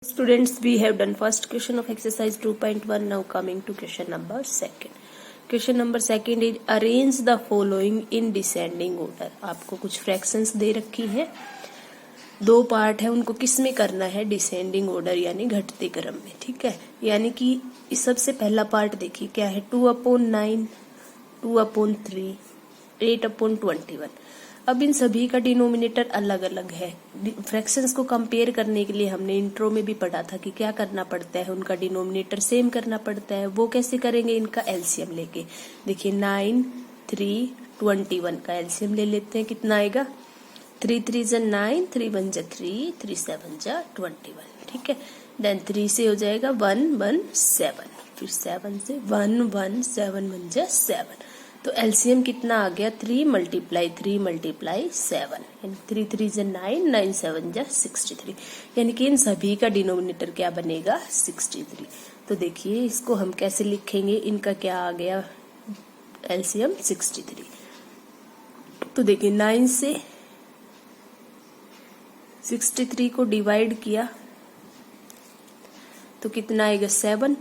Students, we have done first question of exercise 2.1. Now coming to question number second. Question number second is arrange the following in descending order. आपको कुछ fractions दे रखी है, दो part है, उनको किस में करना है? डिसेंडिंग ऑर्डर यानी घटते क्रम में। ठीक है, यानी कि इस सबसे पहला पार्ट देखिए क्या है, 2/9, 2/3, 8/21। अब इन सभी का डिनोमिनेटर अलग अलग है। फ्रैक्शंस को कंपेयर करने के लिए हमने इंट्रो में भी पढ़ा था कि क्या करना पड़ता है, उनका डिनोमिनेटर सेम करना पड़ता है। वो कैसे करेंगे? इनका एलसीएम लेके। देखिए 9, 3, 21 का एलसीएम ले लेते हैं। कितना आएगा? 3 3 × 9, 3 1 × 3, 3 7 × 21। ठीक है, देन 3 से हो जाएगा 1 1 7, फिर 7 से 1 1 7 1 × 7। तो एलसीएम कितना आ गया? 3 × 3 × 7, यानी 3 3 × 9, 9 7 × 63। यानी कि इन सभी का डिनोमिनेटर क्या बनेगा? 63। तो देखिए इसको हम कैसे लिखेंगे, इनका क्या आ गया एलसीएम? 63। तो देखिए 9 से 63 को डिवाइड किया तो कितना आएगा? 7।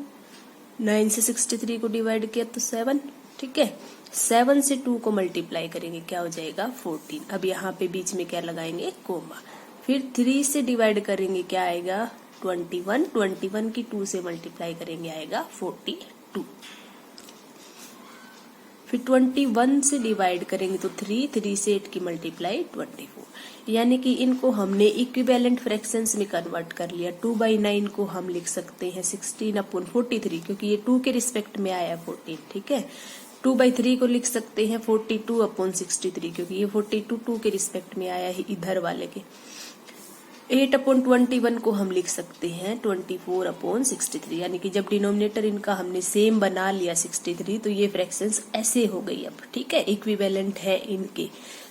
9 से 63 को डिवाइड किया तो 7। ठीक है, 7 से 2 को मल्टीप्लाई करेंगे, क्या हो जाएगा? 14। अब यहाँ पे बीच में क्या लगाएंगे? कोमा। फिर 3 से डिवाइड करेंगे, क्या आएगा? 21। 21 की 2 से मल्टीप्लाई करेंगे, आएगा 42। फिर 21 से डिवाइड करेंगे तो 3 से 8 की मल्टीप्लाई 24। यानी कि इनको हमने इक्विवेलेंट फ्रैक्शंस में कन्वर्ट कर लिया। 2/9 को हम लिख सकते हैं 16/43, क्योंकि ये 2 के रिस्पेक्ट में आया 14। ठीक है, 2/3 को लिख सकते हैं 42/63, क्योंकि ये 42 2 के रिस्पेक्ट में आया है इधर वाले के। 8/21 को हम लिख सकते हैं 24/63, यानी कि जब डिनोमिनेटर इनका हमने सेम बना लिया 63, तो ये फ्रैक्शंस ऐसे हो गई अब। ठीक है, इक्विवेलेंट है इनके।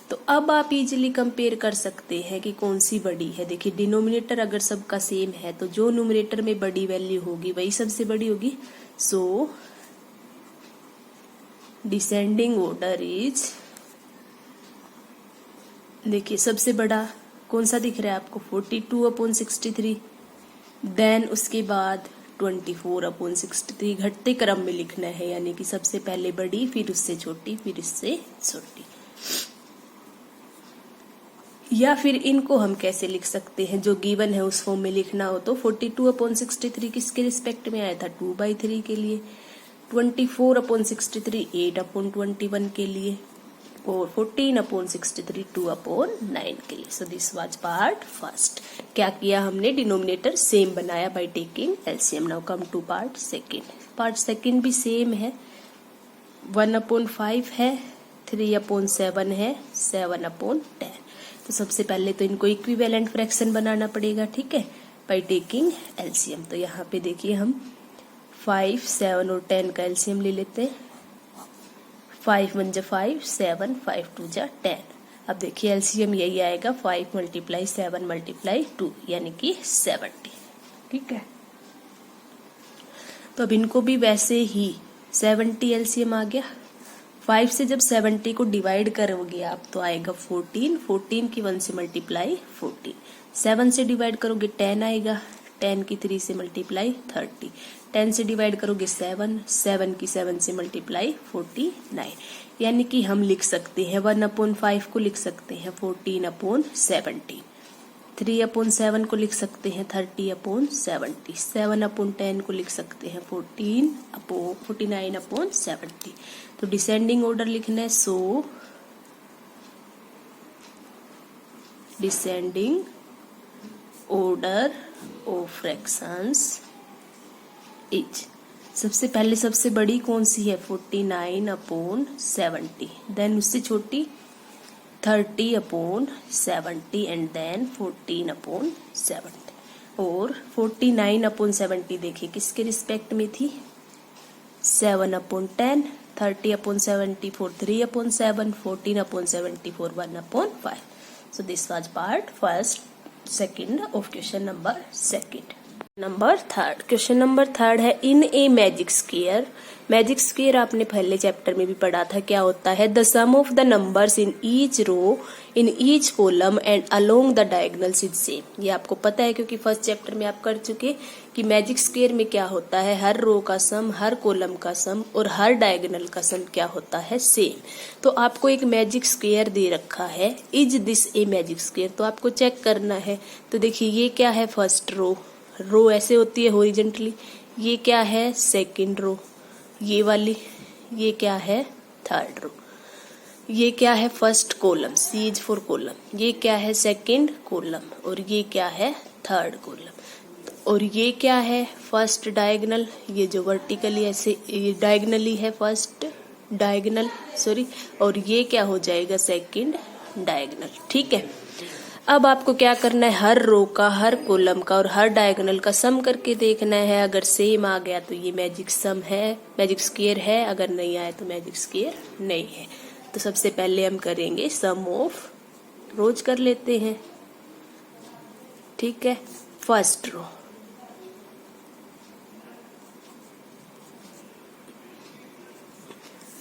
तो अब आप इजीली कंपेयर कर सकते हैं कि कौन सी बड़ी है। देखिए डिनोमिनेटर अगर सबका सेम है तो जो न्यूमरेटर में बड़ी वैल्यू होगी वही सबसे बड़ी होगी। सो डिसेंडिंग ऑर्डर इज, देखिए सबसे बड़ा कौन सा दिख रहा है आपको? 42/63। देन उसके बाद 24/63। घटते क्रम में लिखना है, यानी कि सबसे पहले बड़ी, फिर उससे छोटी, फिर इससे छोटी। या फिर इनको हम कैसे लिख सकते हैं, जो गिवन है उस फॉर्म में लिखना हो तो 42/63 किसके रिस्पेक्ट में आया था? 2/3 के लिए। 24/63 8/21 के लिए, और 14/63 2/9 के लिए। So this was part first. क्या किया हमने? डिनोमिनेटर सेम बनाया by taking LCM. Now come to part second. Part second भी सेम है। 1/5 है, 3/7 है, 7/10। तो सबसे पहले तो इनको इक्विवेलेंट फ्रैक्शन बनाना पड़ेगा। ठीक है, बाय टेकिंग एलसीएम। तो यहाँ पे देखिए हम 5, 7 और 10 का एलसीएम ले लेते हैं। 5 1 × 5, 7, 5 2 × 10। अब देखिए एलसीएम यही आएगा, 5 × 7 × 2, यानी कि 70। ठीक है, तो अब इनको भी वैसे ही 70 एलसीएम आ गया। 5 से जब 70 को डिवाइड करोगे आप तो आएगा 14। 14 की 1 से मल्टीप्लाई 14। 7 से डिवाइड करोगे 10 आएगा। 10 की 3 से मल्टीप्लाई 30। 10 से डिवाइड करोगे 7। 7 की 7 से मल्टीप्लाई 49। यानी कि हम लिख सकते हैं 1/5 को लिख सकते हैं 14/17। 3/7 को लिख सकते हैं 30/70। 7/10 को लिख सकते हैं 49/70। तो डिसेंडिंग ऑर्डर लिखना है। So descending order of fractions is, सबसे पहले सबसे बड़ी कौन सी है? 49/70। देन उससे छोटी 30/70 एंड देन 14/70। और 49/70 देखिए किसके रिस्पेक्ट में थी? 7/10। 30/74 3/7। 14/74 1/5। So this was part first, second of question number second. Number third, question number third है in a magic square. Magic square आपने पहले चैप्टर में भी पढ़ा था, क्या होता है? The sum of the numbers in each row in each column and along the diagonals is same. ये आपको पता है क्योंकि फर्स्ट चैप्टर में आप कर चुके कि मैजिक स्क्वेयर में क्या होता है, हर रो का सम, हर कॉलम का सम और हर डायगोनल का सम क्या होता है, सेम। तो आपको एक मैजिक स्क्वेयर दे रखा है, is this A magic square, तो आपको चेक करना है। तो देखिए ये क्या है, फर्स्ट रो ऐसे होती है हॉरिजेंटली, ये क्या है सेकंड रो ये वाली, ये क्या है थर्ड रो, ये क्या है first column, C is for column, ये क्या है सेकंड कॉलम और ये क्या है थर्ड कॉलम, और ये क्या है फर्स्ट डायगोनल, ये जो वर्टिकली ऐसे ये डायगोनली है फर्स्ट डायगोनल सॉरी, और ये क्या हो जाएगा सेकंड डायगोनल। ठीक है, अब आपको क्या करना है, हर रो का, हर कॉलम का और हर डायगोनल का सम करके देखना है। अगर सेम आ गया तो ये मैजिक सम है, मैजिक स्क्वेयर है, अगर नहीं आया तो मैजिक स्क्वेयर नहीं है। तो सबसे पहले हम करेंगे सम ऑफ रोज कर लेते हैं। ठीक है, फर्स्ट रो,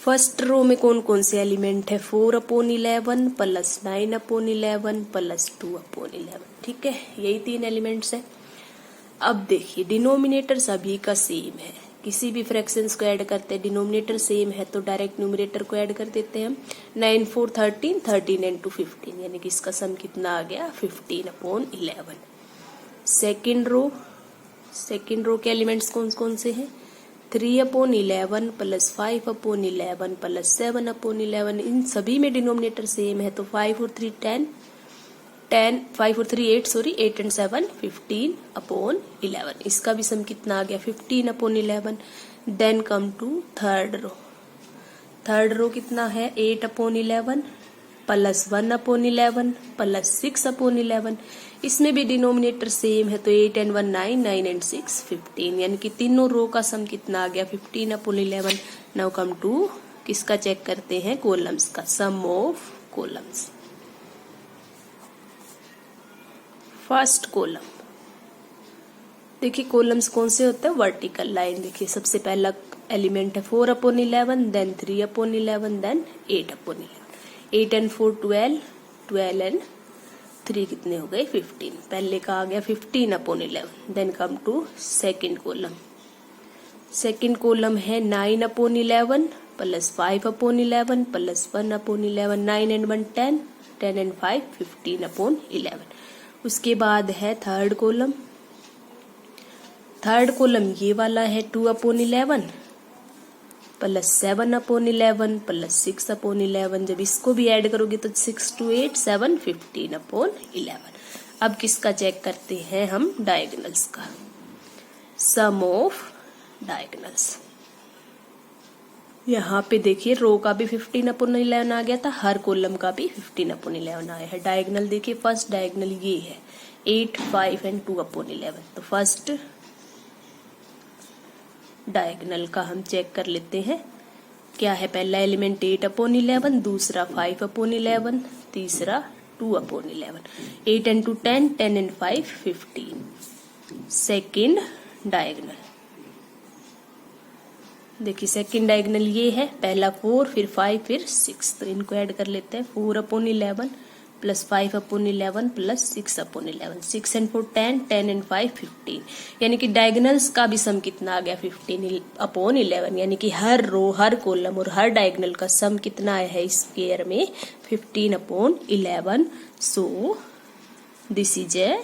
फर्स्ट रो में कौन कौन से एलिमेंट है, 4/11 प्लस 9/11 प्लस 2/11। ठीक है, यही 3 एलिमेंट्स है। अब देखिए डिनोमिनेटर सभी का सेम है, किसी भी फ्रैक्शंस को ऐड करते हैं डिनोमिनेटर सेम है तो डायरेक्ट न्यूमरेटर को ऐड कर देते हैं हम। 9 4 13, 13 and 2 15, यानी कि इसका सम कितना आ गया 15/11। सेकेंड रो के एलिमेंट्स कौन कौन से हैं, 3/11 प्लस 5/11 प्लस 7/11, इन सभी में डिनोमिनेटर सेम है तो 5 और 3 10, 5 और 3 8 सॉरी 8 and 7 15/11, इसका भी सम कितना आ गया 15/11। Then come to third row कितना है 8/11 प्लस 1/11 प्लस 6/11, इसमें भी डिनोमिनेटर सेम है तो 8 and 1 9, 9 and 6 15, यानी कि तीनों रो का सम कितना आ गया 15/11। नाउ कम टू किसका चेक करते हैं, कॉलम्स का, सम ऑफ कॉलम्स। फर्स्ट कॉलम, देखिए कॉलम्स कौन से होते हैं, वर्टिकल लाइन। देखिए सबसे पहला एलिमेंट है 4/11, देन 3/11, देन 8/11, 8 and 4 12, 12 and 3 कितने हो गए 15, पहले का आ गया 15/11। Then come to second column है 9/11 प्लस 5/11 प्लस 1/11, 9 and 1 10, 10 and 5 15/11। उसके बाद है थर्ड कॉलम ये वाला है 2/11 प्लस 7/11 प्लस 6/11, जब इसको भी ऐड करोगे तो 6 2 8 7 15/11। अब किसका चेक करते हैं हम, डायगोनल्स का, सम ऑफ डायगोनल्स। यहाँ पे देखिए रो का भी 15/11 आ गया था, हर कॉलम का भी 15/11 आया है। डायगोनल देखिए फर्स्ट डायगोनल ये है 8 5 and 2/11, तो फर्स्ट डायगोनल का हम चेक कर लेते हैं, क्या है पहला एलिमेंट 8/11, दूसरा 5/11, तीसरा 2/11, 8 and 2 10, 10 and 5 15। सेकेंड डायगोनल देखिए, सेकेंड डायगोनल ये है, पहला 4 फिर 5 फिर 6, तो इनको ऐड कर लेते हैं 4/11 प्लस 5/11 प्लस 6/11, 6 and 4 10, 10 and 5 15, यानी कि डायगोनल्स का भी सम कितना आ गया 15/11, यानी कि हर रो, हर कॉलम और हर डायगोनल का सम कितना आया है स्क्वायर में 15/11। So this is a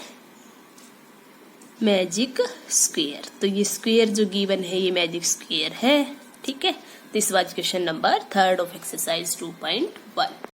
magic square. तो ये स्क्वायर जो गिवन है ये मैजिक स्क्वायर है। ठीक है, this was question number 3 of exercise 2.1।